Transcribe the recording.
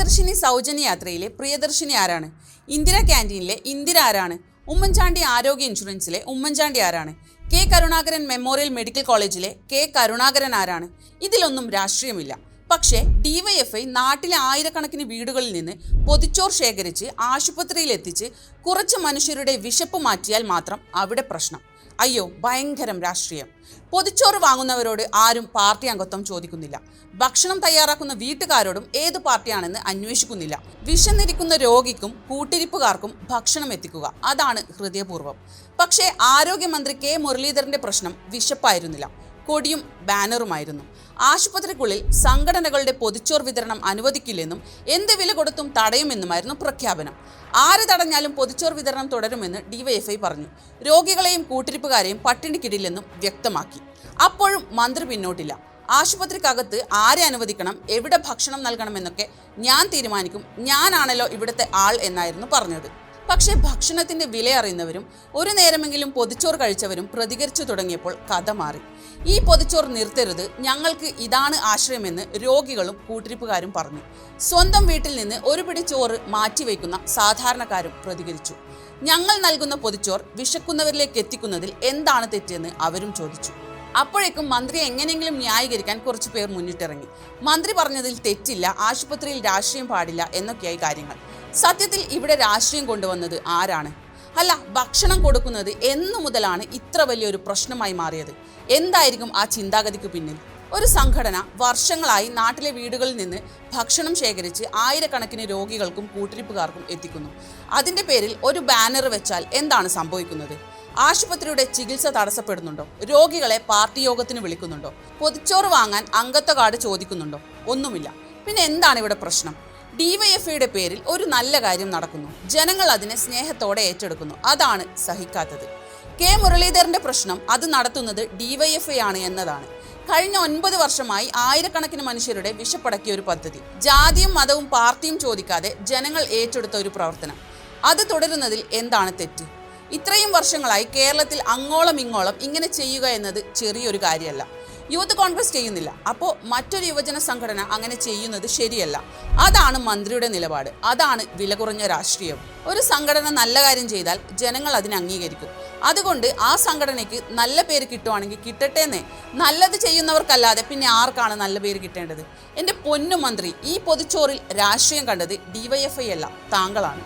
പ്രിയദർശിനി സൗജന്യ യാത്രയിലെ പ്രിയദർശിനി ആരാണ്? ഇന്ദിരാ ക്യാൻറ്റീനിലെ ഇന്ദിര ആരാണ്? ഉമ്മൻചാണ്ടി ആരോഗ്യ ഇൻഷുറൻസിലെ ഉമ്മൻചാണ്ടി ആരാണ്? കെ കരുണാകരൻ മെമ്മോറിയൽ മെഡിക്കൽ കോളേജിലെ കെ കരുണാകരൻ ആരാണ്? ഇതിലൊന്നും രാഷ്ട്രീയമില്ല. പക്ഷേ ഡിവൈഎഫ്ഐ നാട്ടിലെ ആയിരക്കണക്കിന് വീടുകളിൽ നിന്ന് പൊതിച്ചോർ ശേഖരിച്ച് ആശുപത്രിയിൽ എത്തിച്ച് കുറച്ച് മനുഷ്യരുടെ വിശപ്പ് മാറ്റിയാൽ മാത്രം അവിടെ പ്രശ്നം. അയ്യോ, ഭയങ്കരം രാഷ്ട്രീയം. പൊതിച്ചോറ് വാങ്ങുന്നവരോട് ആരും പാർട്ടി അംഗത്വം ചോദിക്കുന്നില്ല. ഭക്ഷണം തയ്യാറാക്കുന്ന വീട്ടുകാരോടും ഏത് പാർട്ടിയാണെന്ന് അന്വേഷിക്കുന്നില്ല. വിശന്നിരിക്കുന്ന രോഗിക്കും കൂട്ടിരിപ്പുകാർക്കും ഭക്ഷണം എത്തിക്കുക, അതാണ് ഹൃദയപൂർവ്വം. പക്ഷേ ആരോഗ്യമന്ത്രി കെ മുരളീധരന്റെ പ്രശ്നം വിശപ്പായിരുന്നില്ല, കൊടിയും ബാനറുമായിരുന്നു. ആശുപത്രിക്കുള്ളിൽ സംഘടനകളുടെ പൊതിച്ചോർ വിതരണം അനുവദിക്കില്ലെന്നും എന്ത് വില കൊടുത്തും തടയുമെന്നുമായിരുന്നു പ്രഖ്യാപനം. ആര് തടഞ്ഞാലും പൊതിച്ചോർ വിതരണം തുടരുമെന്ന് ഡിവൈഎഫ്ഐ പറഞ്ഞു. രോഗികളെയും കൂട്ടിരിപ്പുകാരെയും പട്ടിണിക്കിടില്ലെന്നും വ്യക്തമാക്കി. അപ്പോഴും മന്ത്രി പിന്നോട്ടില്ല. ആശുപത്രിക്കകത്ത് ആരെ അനുവദിക്കണം, എവിടെ ഭക്ഷണം നൽകണമെന്നൊക്കെ ഞാൻ തീരുമാനിക്കും, ഞാനാണല്ലോ ഇവിടുത്തെ ആൾ എന്നായിരുന്നു പറഞ്ഞത്. പക്ഷേ ഭക്ഷണത്തിന്റെ വില അറിയുന്നവരും ഒരു നേരമെങ്കിലും പൊതിച്ചോർ കഴിച്ചവരും പ്രതികരിച്ചു തുടങ്ങിയപ്പോൾ കഥ മാറി. ഈ പൊതിച്ചോർ നിർത്തരുത്, ഞങ്ങൾക്ക് ഇതാണ് ആശ്രയമെന്ന് രോഗികളും കൂട്ടിരിപ്പുകാരും പറഞ്ഞു. സ്വന്തം വീട്ടിൽ നിന്ന് ഒരു പിടി ചോറ് മാറ്റിവെക്കുന്ന സാധാരണക്കാരും പ്രതികരിച്ചു. ഞങ്ങൾ നൽകുന്ന പൊതിച്ചോർ വിശക്കുന്നവരിലേക്ക് എത്തിക്കുന്നതിൽ എന്താണ് തെറ്റെന്ന് അവരും ചോദിച്ചു. അപ്പോഴേക്കും മന്ത്രിയെ എങ്ങനെയെങ്കിലും ന്യായീകരിക്കാൻ കുറച്ചു പേർ മുന്നിട്ടിറങ്ങി. മന്ത്രി പറഞ്ഞതിൽ തെറ്റില്ല, ആശുപത്രിയിൽ രാഷ്ട്രീയം പാടില്ല എന്നൊക്കെയായി കാര്യങ്ങൾ. സത്യത്തിൽ ഇവിടെ രാഷ്ട്രീയം കൊണ്ടുവന്നത് ആരാണ്? അല്ല, ഭക്ഷണം കൊടുക്കുന്നത് എന്നു മുതലാണ് ഇത്ര വലിയൊരു പ്രശ്നമായി മാറിയത്? എന്തായിരിക്കും ആ ചിന്താഗതിക്ക് പിന്നിൽ? ഒരു സംഘടന വർഷങ്ങളായി നാട്ടിലെ വീടുകളിൽ നിന്ന് ഭക്ഷണം ശേഖരിച്ച് ആയിരക്കണക്കിന് രോഗികൾക്കും കൂട്ടിരിപ്പുകാർക്കും എത്തിക്കുന്നു. അതിൻ്റെ പേരിൽ ഒരു ബാനർ വെച്ചാൽ എന്താണ് സംഭവിക്കുന്നത്? ആശുപത്രിയുടെ ചികിത്സ തടസ്സപ്പെടുന്നുണ്ടോ? രോഗികളെ പാർട്ടി യോഗത്തിന് വിളിക്കുന്നുണ്ടോ? പൊതിച്ചോറ് വാങ്ങാൻ അംഗത്വ കാർഡ് ചോദിക്കുന്നുണ്ടോ? ഒന്നുമില്ല. പിന്നെ എന്താണ് ഇവിടെ പ്രശ്നം? ഡിവൈഎഫ്ഐയുടെ പേരിൽ ഒരു നല്ല കാര്യം നടക്കുന്നു, ജനങ്ങൾ അതിനെ സ്നേഹത്തോടെ ഏറ്റെടുക്കുന്നു. അതാണ് സഹിക്കാത്തത്. കെ മുരളീധരന്റെ പ്രശ്നം അത് നടത്തുന്നത് ഡിവൈഎഫ്ഐ ആണ് എന്നതാണ്. കഴിഞ്ഞ 9 വർഷമായി ആയിരക്കണക്കിന് മനുഷ്യരുടെ വിശപ്പടക്കിയ ഒരു പദ്ധതി, ജാതിയും മതവും പാർട്ടിയും ചോദിക്കാതെ ജനങ്ങൾ ഏറ്റെടുത്ത ഒരു പ്രവർത്തനം, അത് തുടരുന്നതിൽ എന്താണ് തെറ്റ്? ഇത്രയും വർഷങ്ങളായി കേരളത്തിൽ അങ്ങോളം ഇങ്ങോളം ഇങ്ങനെ ചെയ്യുക എന്നത് ചെറിയൊരു കാര്യമല്ല. യൂത്ത് കോൺഗ്രസ് ചെയ്യുന്നില്ല, അപ്പോൾ മറ്റൊരു യുവജന സംഘടന അങ്ങനെ ചെയ്യുന്നത് ശരിയല്ല. അതാണ് മന്ത്രിയുടെ നിലപാട്, അതാണ് വില കുറഞ്ഞ രാഷ്ട്രീയം. ഒരു സംഘടന നല്ല കാര്യം ചെയ്താൽ ജനങ്ങൾ അതിനെ അംഗീകരിക്കും. അതുകൊണ്ട് ആ സംഘടനയ്ക്ക് നല്ല പേര് കിട്ടുവാണെങ്കിൽ കിട്ടട്ടേന്നേ. നല്ലത് ചെയ്യുന്നവർക്കല്ലാതെ പിന്നെ ആർക്കാണ് നല്ല പേര് കിട്ടേണ്ടത്? എൻ്റെ പൊന്നു മന്ത്രി, ഈ പൊതിച്ചോറിൽ രാഷ്ട്രീയം കണ്ടത് ഡിവൈഎഫ്ഐ അല്ല, താങ്കളാണ്.